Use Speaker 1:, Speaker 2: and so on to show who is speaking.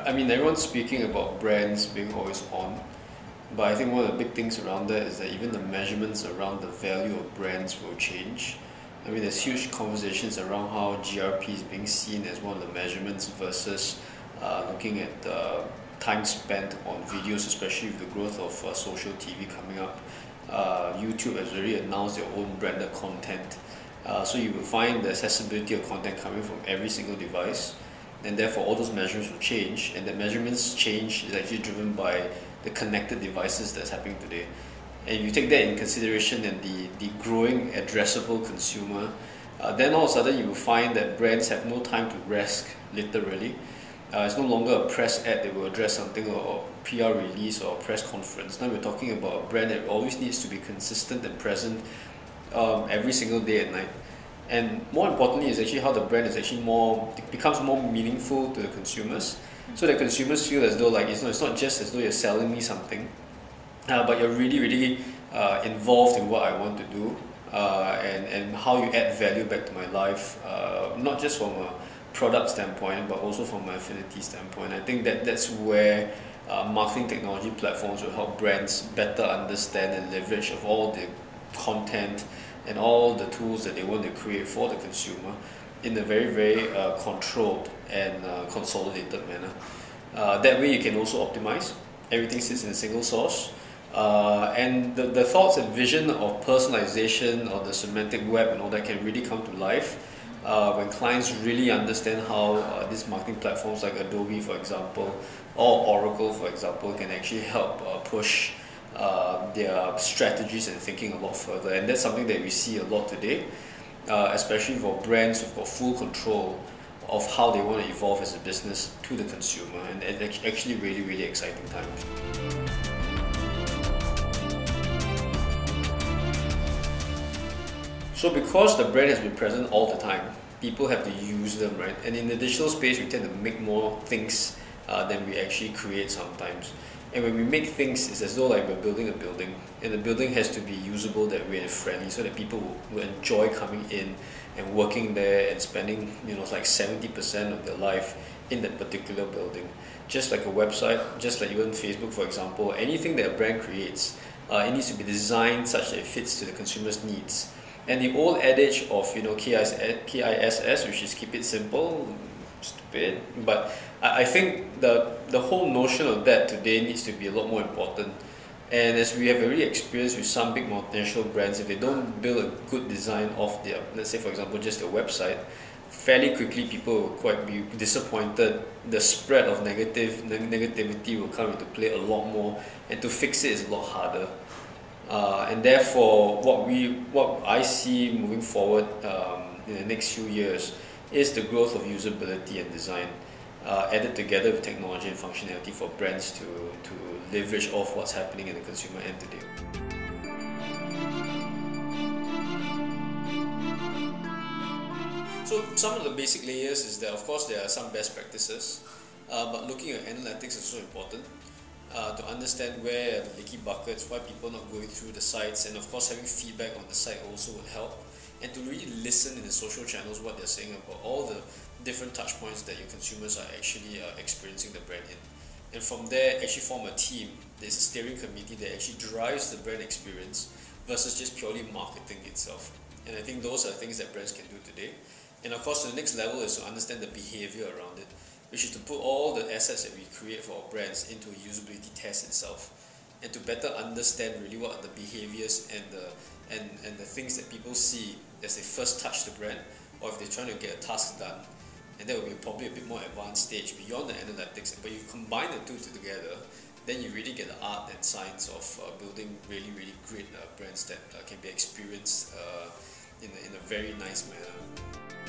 Speaker 1: I mean, everyone's speaking about brands being always on, but I think one of the big things around that is that even the measurements around the value of brands will change. I mean, there's huge conversations around how GRP is being seen as one of the measurements versus looking at time spent on videos, especially with the growth of social TV coming up. YouTube has already announced their own branded content. So you will find the accessibility of content coming from every single device, and therefore all those measurements will change, and the measurements change is actually driven by the connected devices that's happening today. And you take that in consideration and the growing addressable consumer, then all of a sudden you will find that brands have no time to rest, literally. It's no longer a press ad that will address something, or PR release or press conference. Now we're talking about a brand that always needs to be consistent and present every single day and night. And more importantly is actually how the brand is actually it becomes more meaningful to the consumers, so that consumers feel as though like it's not just as though you're selling me something, but you're really involved in what I want to do, and how you add value back to my life, not just from a product standpoint but also from an affinity standpoint. I think that's where marketing technology platforms will help brands better understand and leverage of all the content and all the tools that they want to create for the consumer in a very controlled and consolidated manner. That way you can also optimize. Everything sits in a single source. And the thoughts and vision of personalization or the semantic web and all that can really come to life when clients really understand how these marketing platforms like Adobe, for example, or Oracle, for example, can actually help push their strategies and thinking a lot further. And that's something that we see a lot today, especially for brands who've got full control of how they want to evolve as a business to the consumer. And it's actually really exciting times. So because the brand has been present all the time, people have to use them, right? And in the digital space, we tend to make more things than we actually create sometimes. And when we make things, it's as though like we're building a building, and the building has to be usable that way and friendly, so that people will enjoy coming in and working there and spending, like 70% of their life in that particular building. Just like a website, just like even Facebook, for example, anything that a brand creates, it needs to be designed such that it fits to the consumer's needs. And the old adage of KISS, which is keep it simple, stupid, but I think the whole notion of that today needs to be a lot more important. And as we have already experienced with some big multinational brands, if they don't build a good design of their, let's say for example, just their website, fairly quickly people will quite be disappointed. The spread of negativity will come into play a lot more, and to fix it is a lot harder. And therefore, what I see moving forward in the next few years is the growth of usability and design, added together with technology and functionality for brands to leverage off what's happening in the consumer end today. So some of the basic layers is that, of course, there are some best practices, but looking at analytics is also important. To understand where are the leaky buckets, why people are not going through the sites, and of course having feedback on the site also will help. And to really listen in the social channels what they're saying about all the different touch points that your consumers are actually experiencing the brand in. And from there actually form a team. There's a steering committee that actually drives the brand experience versus just purely marketing itself. And I think those are things that brands can do today. And of course the next level is to understand the behavior around it, which is to put all the assets that we create for our brands into a usability test itself, and to better understand really what are the behaviors and the things that people see as they first touch the brand, or if they're trying to get a task done. And that will be probably a bit more advanced stage beyond the analytics. But you combine the two together, then you really get the art and science of building really great brands that can be experienced in a very nice manner.